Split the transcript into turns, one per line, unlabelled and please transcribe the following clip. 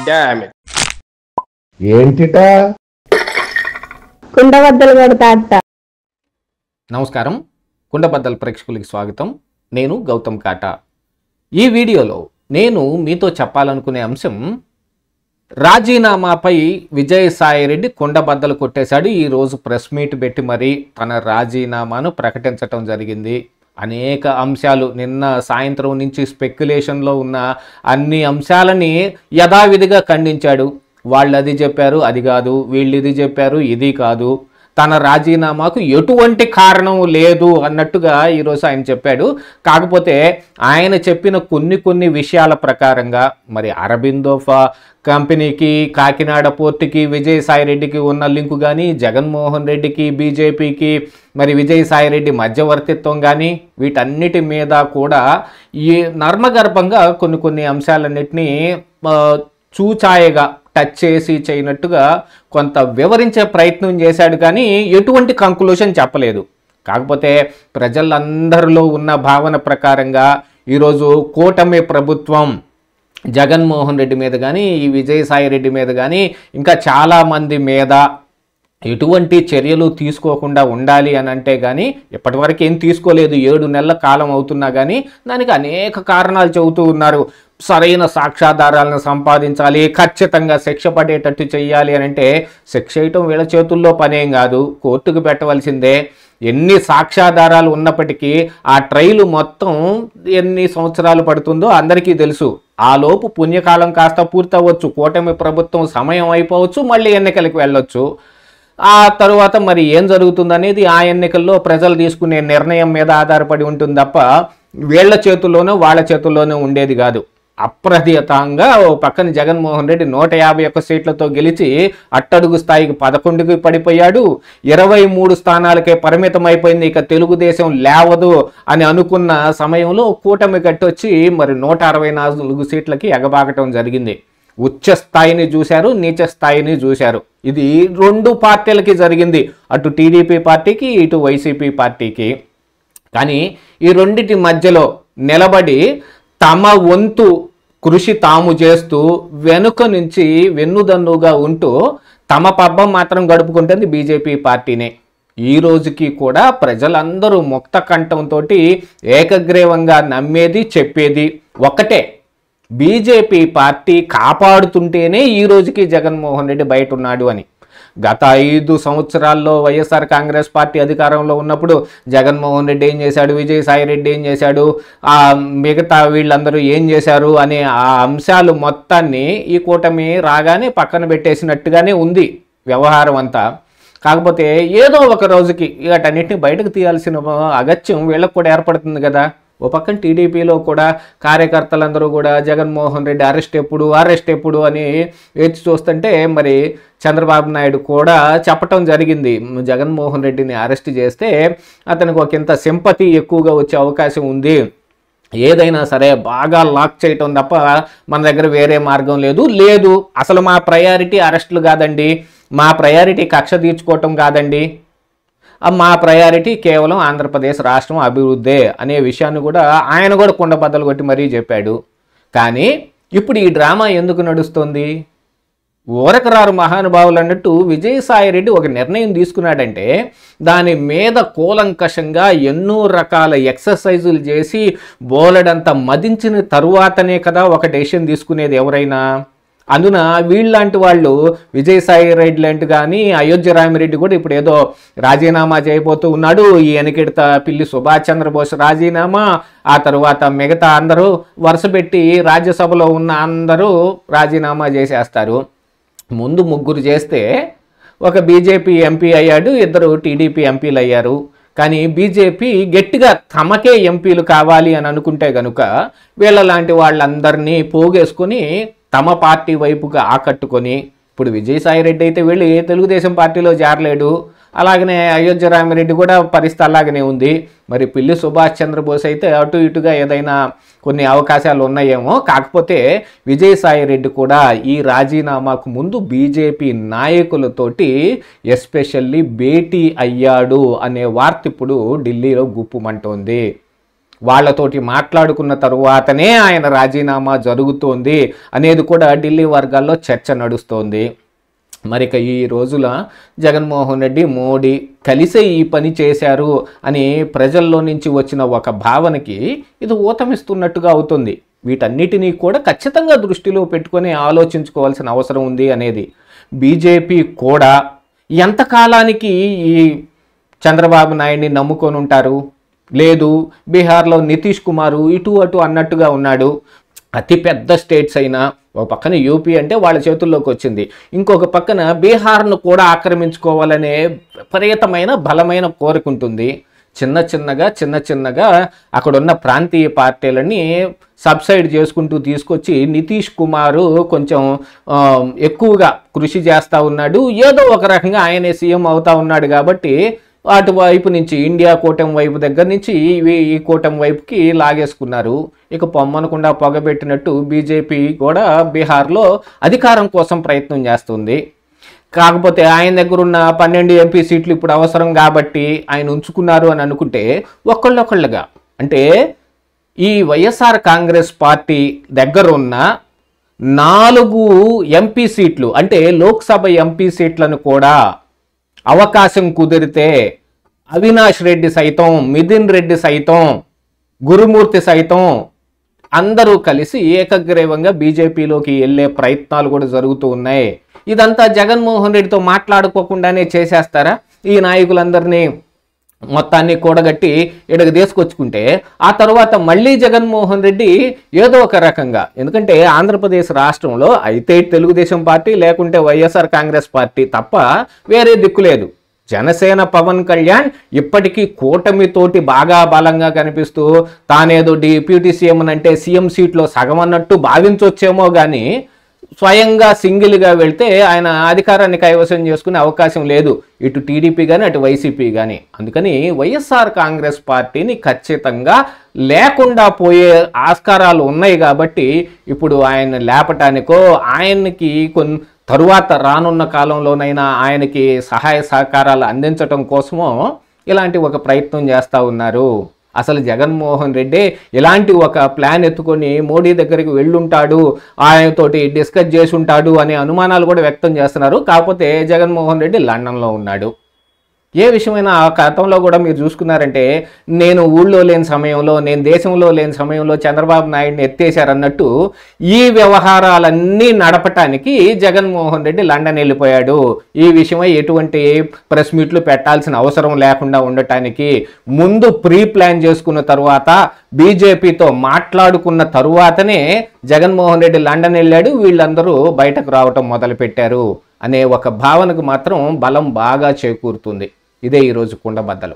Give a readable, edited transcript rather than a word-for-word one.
Damn it.
ఏంటిట
కుండబద్దలు కొడతా అత్త.
నమస్కారం, కుండబద్దల ప్రేక్షకులకి స్వాగతం. నేను గౌతమ్ కాటా. ఈ వీడియోలో నేను మీతో చెప్పాలనుకునే అంశం, రాజీనామాపై విజయసాయిరెడ్డి కుండబద్దలు కొట్టేశాడు. ఈరోజు ప్రెస్ మీట్ పెట్టి మరీ తన రాజీనామాను ప్రకటించటం జరిగింది. అనేక అంశాలు నిన్న సాయంత్రం నుంచి స్పెక్యులేషన్లో ఉన్న అన్ని అంశాలని యథావిధిగా ఖండించాడు. వాళ్ళు అది చెప్పారు, అది కాదు, వీళ్ళు ఇది చెప్పారు, ఇది కాదు, తన రాజీనామాకు ఎటువంటి కారణం లేదు అన్నట్టుగా ఈరోజు ఆయన చెప్పాడు. కాకపోతే ఆయన చెప్పిన కొన్ని విషయాల ప్రకారంగా మరి అరబిందో కంపెనీకి, కాకినాడ పోర్టుకి విజయసాయిరెడ్డికి ఉన్న లింకు కానీ, జగన్మోహన్ రెడ్డికి, బీజేపీకి మరి విజయసాయిరెడ్డి మధ్యవర్తిత్వం కానీ, వీటన్నిటి మీద కూడా ఈ నర్మగర్భంగా కొన్ని అంశాలన్నింటినీ చూచాయగా టచ్ చేసి చేయనట్టుగా కొంత వివరించే ప్రయత్నం చేశాడు, కానీ ఎటువంటి కంక్లూషన్ చెప్పలేదు. కాకపోతే ప్రజలందరిలో ఉన్న భావన ప్రకారంగా ఈరోజు కూటమి ప్రభుత్వం జగన్మోహన్ రెడ్డి మీద కానీ, ఈ విజయసాయిరెడ్డి మీద కానీ, ఇంకా చాలామంది మీద ఎటువంటి చర్యలు తీసుకోకుండా ఉండాలి అని అంటే కానీ ఇప్పటివరకు ఏం తీసుకోలేదు. 7 నెలల కాలం అవుతున్నా కానీ దానికి అనేక కారణాలు చెబుతూ ఉన్నారు. సరైన సాక్ష్యాధారాలను సంపాదించాలి, ఖచ్చితంగా శిక్ష పడేటట్టు చేయాలి అని అంటే శిక్ష వేయటం వీళ్ళ చేతుల్లో పనేం కాదు, కోర్టుకు పెట్టవలసిందే. ఎన్ని సాక్ష్యాధారాలు ఉన్నప్పటికీ ఆ ట్రయల్ మొత్తం ఎన్ని సంవత్సరాలు పడుతుందో అందరికీ తెలుసు. ఆ లోపు పుణ్యకాలం కాస్త పూర్తవచ్చు, కూటమి ప్రభుత్వం సమయం అయిపోవచ్చు, మళ్ళీ ఎన్నికలకు వెళ్ళొచ్చు. ఆ తరువాత మరి ఏం జరుగుతుందనేది ఆ ఎన్నికల్లో ప్రజలు తీసుకునే నిర్ణయం మీద ఆధారపడి ఉంటుంది తప్ప వీళ్ళ చేతుల్లోనో వాళ్ళ చేతుల్లోనో ఉండేది కాదు. అప్రతిహతంగా ఓ పక్కన జగన్మోహన్ రెడ్డి 151 సీట్లతో గెలిచి అట్టడుగు స్థాయికి 11కి పడిపోయాడు. 23 స్థానాలకే పరిమితం అయిపోయింది. ఇక తెలుగుదేశం లేవదు అని అనుకున్న సమయంలో కూటమి కట్టొచ్చి మరి 164 సీట్లకి ఎగబాకటం జరిగింది. ఉచ్చ స్థాయిని చూశారు, నీచ స్థాయిని చూశారు. ఇది 2 పార్టీలకి జరిగింది, అటు టీడీపీ పార్టీకి, ఇటు వైసీపీ పార్టీకి. కానీ ఈ రెండిటి మధ్యలో నిలబడి తమ వంతు కృషి తాము చేస్తూ వెనుక నుంచి వెన్నుదన్నుగా ఉంటూ తమ పబ్బం మాత్రం గడుపుకుంటుంది బీజేపీ పార్టీనే. ఈ రోజుకి కూడా ప్రజలందరూ ముక్త కంఠంతో ఏకగ్రీవంగా నమ్మేది చెప్పేది ఒక్కటే, బీజేపీ పార్టీ కాపాడుతుంటేనే ఈ రోజుకి జగన్మోహన్ రెడ్డి బయట ఉన్నాడు అని. గత 5 సంవత్సరాల్లో వైఎస్ఆర్ కాంగ్రెస్ పార్టీ అధికారంలో ఉన్నప్పుడు జగన్మోహన్ రెడ్డి ఏం చేశాడు, విజయసాయిరెడ్డి ఏం చేశాడు, మిగతా వీళ్ళందరూ ఏం చేశారు అనే ఆ అంశాలు మొత్తాన్ని ఈ కూటమి రాగానే పక్కన పెట్టేసినట్టుగానే ఉంది వ్యవహారం అంతా. కాకపోతే ఏదో ఒక రోజుకి వాటన్నిటిని బయటకు తీయాల్సిన అగత్యం వీళ్ళకు కూడా ఏర్పడుతుంది కదా. ఓ పక్కన టీడీపీలో కూడా కార్యకర్తలందరూ కూడా జగన్మోహన్ రెడ్డి అరెస్ట్ ఎప్పుడు అని వేచి చూస్తుంటే మరి చంద్రబాబు నాయుడు కూడా చెప్పటం జరిగింది, జగన్మోహన్ రెడ్డిని అరెస్ట్ చేస్తే అతనికి ఒకంత సింపతి ఎక్కువగా వచ్చే అవకాశం ఉంది, ఏదైనా సరే బాగా లాక్ చేయటం తప్ప మన దగ్గర వేరే మార్గం లేదు, అసలు మా ప్రయారిటీ అరెస్టులు కాదండి, మా ప్రయారిటీ కక్ష తీర్చుకోవటం కాదండి, మా ప్రయారిటీ కేవలం ఆంధ్రప్రదేశ్ రాష్ట్రం అభివృద్ధే అనే విషయాన్ని కూడా ఆయన కూడా కుండబద్దలు కొట్టి మరీ చెప్పాడు. కానీ ఇప్పుడు ఈ డ్రామా ఎందుకు నడుస్తుంది? ఊరకరారు మహానుభావులు అన్నట్టు విజయసాయిరెడ్డి ఒక నిర్ణయం తీసుకున్నాడంటే దాని మీద కూలంకషంగా ఎన్నో రకాల ఎక్సర్సైజులు చేసి బోలెడంత మదించిన తరువాతనే కదా ఒక డెసిషన్ తీసుకునేది ఎవరైనా. అందున వీళ్ళలాంటి వాళ్ళు విజయసాయిరెడ్డి లాంటి కానీ అయోధ్య రామిరెడ్డి కూడా ఇప్పుడు ఏదో రాజీనామా చేయబోతూ ఉన్నాడు. ఈ వెనకెడత పిల్లి సుభాష్ చంద్రబోస్ రాజీనామా, ఆ తర్వాత మిగతా అందరూ వరుస పెట్టి రాజ్యసభలో ఉన్న అందరూ రాజీనామా చేసేస్తారు. ముందు 3 చేస్తే ఒక బీజేపీ ఎంపీ అయ్యాడు, 2 టీడీపీ ఎంపీలు అయ్యారు. కానీ బీజేపీ గట్టిగా తమకే ఎంపీలు కావాలి అని అనుకుంటే కనుక వీళ్ళలాంటి వాళ్ళందరినీ పోగేసుకొని తమ పార్టీ వైపుగా ఆకట్టుకొని, ఇప్పుడు విజయసాయిరెడ్డి అయితే వెళ్ళి తెలుగుదేశం పార్టీలో చేరలేడు, అలాగనే అయోధ్య రామిరెడ్డి కూడా పరిస్థితి అలాగనే ఉంది. మరి పిల్లి సుభాష్ చంద్రబోస్ అయితే అటు ఇటుగా ఏదైనా కొన్ని అవకాశాలు ఉన్నాయేమో. కాకపోతే విజయసాయిరెడ్డి కూడా ఈ రాజీనామాకు ముందు బీజేపీ నాయకులతోటి ఎస్పెషల్లీ భేటీ అయ్యాడు అనే వార్త ఇప్పుడు ఢిల్లీలో గుప్పుమంటోంది. వాళ్ళతోటి మాట్లాడుకున్న తరువాతనే ఆయన రాజీనామా జరుగుతోంది అనేది కూడా ఢిల్లీ వర్గాల్లో చర్చ నడుస్తోంది. మరిక ఈ రోజుల జగన్మోహన్ రెడ్డి మోడీ కలిసే ఈ పని చేశారు అని ప్రజల్లో నుంచి వచ్చిన ఒక భావనకి ఇది ఊతమిస్తున్నట్టుగా అవుతుంది. వీటన్నిటినీ కూడా ఖచ్చితంగా దృష్టిలో పెట్టుకొని ఆలోచించుకోవాల్సిన అవసరం ఉంది అనేది. బీజేపీ కూడా ఎంతకాలానికి ఈ చంద్రబాబు నాయుడిని నమ్ముకొని ఉంటారు? లేదు, బీహార్లో నితీష్ కుమారు ఇటు అటు అన్నట్టుగా ఉన్నాడు. అతిపెద్ద స్టేట్స్ అయినా ఒక పక్కన యూపీ అంటే వాళ్ళ చేతుల్లోకి వచ్చింది, ఇంకొక పక్కన బీహార్ను కూడా ఆక్రమించుకోవాలనే విపరీతమైన బలమైన కోరిక ఉంటుంది. చిన్న చిన్నగా అక్కడున్న ప్రాంతీయ పార్టీలని సబ్సైడ్ చేసుకుంటూ తీసుకొచ్చి నితీష్ కుమారు కొంచెం ఎక్కువగా కృషి చేస్తూ ఉన్నాడు. ఏదో ఒక రకంగా ఆయనే సీఎం అవుతా ఉన్నాడు కాబట్టి అటువైపు నుంచి ఇండియా కూటమి వైపు దగ్గర నుంచి ఈ కూటమి వైపుకి లాగేసుకున్నారు. ఇక పొమ్మనకుండా పొగబెట్టినట్టు బీజేపీ కూడా బీహార్లో అధికారం కోసం ప్రయత్నం చేస్తుంది. కాకపోతే ఆయన దగ్గర ఉన్న 12 ఎంపీ సీట్లు ఇప్పుడు అవసరం కాబట్టి ఆయన ఉంచుకున్నారు అని అనుకుంటే ఒకళ్ళొకళ్ళుగా అంటే ఈ వైఎస్ఆర్ కాంగ్రెస్ పార్టీ దగ్గర ఉన్న 4 ఎంపీ సీట్లు అంటే లోక్సభ ఎంపీ సీట్లను కూడా అవకాశం కుదిరితే అవినాష్ రెడ్డి సైతం, మిథున్ రెడ్డి సైతం, గురుమూర్తి సైతం అందరూ కలిసి ఏకగ్రీవంగా బీజేపీలోకి వెళ్ళే ప్రయత్నాలు కూడా జరుగుతూ ఉన్నాయి. ఇదంతా జగన్మోహన్ రెడ్డితో మాట్లాడుకోకుండానే చేసేస్తారా? ఈ నాయకులందరినీ మొత్తాన్ని కూడగట్టి ఇక్కడికి తీసుకొచ్చుకుంటే ఆ తర్వాత మళ్ళీ జగన్మోహన్ రెడ్డి ఏదో ఒక రకంగా, ఎందుకంటే ఆంధ్రప్రదేశ్ రాష్ట్రంలో అయితే తెలుగుదేశం పార్టీ లేకుంటే వైఎస్ఆర్ కాంగ్రెస్ పార్టీ తప్ప వేరే దిక్కులేదు. జనసేన పవన్ కళ్యాణ్ ఇప్పటికీ కూటమితోటి బాగా బలంగా కనిపిస్తూ తానేదో డిప్యూటీ సీఎం అంటే సీఎం సీట్లో సగం అన్నట్టు భావించవచ్చేమో కానీ స్వయంగా సింగిల్గా వెళ్తే ఆయన అధికారాన్ని కైవసం చేసుకునే అవకాశం లేదు, ఇటు టీడీపీ కానీ అటు వైసీపీ కానీ. అందుకని వైఎస్ఆర్ కాంగ్రెస్ పార్టీని ఖచ్చితంగా లేకుండా పోయే ఆస్కారాలు ఉన్నాయి కాబట్టి ఇప్పుడు ఆయన లేపటానికో ఆయనకి తరువాత రానున్న కాలంలోనైనా ఆయనకి సహాయ సహకారాలు అందించటం కోసమో ఇలాంటి ఒక ప్రయత్నం చేస్తూ ఉన్నారు. అసలు జగన్మోహన్ రెడ్డి ఇలాంటి ఒక ప్లాన్ ఎత్తుకొని మోడీ దగ్గరికి వెళ్ళుంటాడు, ఆయనతోటి డిస్కస్ చేసి ఉంటాడు అనే అనుమానాలు కూడా వ్యక్తం చేస్తున్నారు. కాకపోతే జగన్మోహన్ రెడ్డి లండన్లో ఉన్నాడు. ఏ విషయమైనా ఆ గతంలో కూడా మీరు చూసుకున్నారంటే నేను ఊళ్ళో లేని సమయంలో, నేను దేశంలో లేని సమయంలో చంద్రబాబు నాయుడిని ఎత్తేసారన్నట్టు ఈ వ్యవహారాలన్నీ నడపటానికి జగన్మోహన్ రెడ్డి లండన్ వెళ్ళిపోయాడు. ఈ విషయమై ఎటువంటి ప్రెస్ మీట్లు పెట్టాల్సిన అవసరం లేకుండా ఉండటానికి ముందు ప్రీ ప్లాన్ చేసుకున్న తరువాత బీజేపీతో మాట్లాడుకున్న తరువాతనే జగన్మోహన్ రెడ్డి లండన్ వెళ్ళాడు, వీళ్ళందరూ బయటకు రావటం మొదలుపెట్టారు అనే ఒక భావనకు మాత్రం బలం బాగా చేకూరుతుంది. ఇదే ఈరోజు కుండబద్దలు.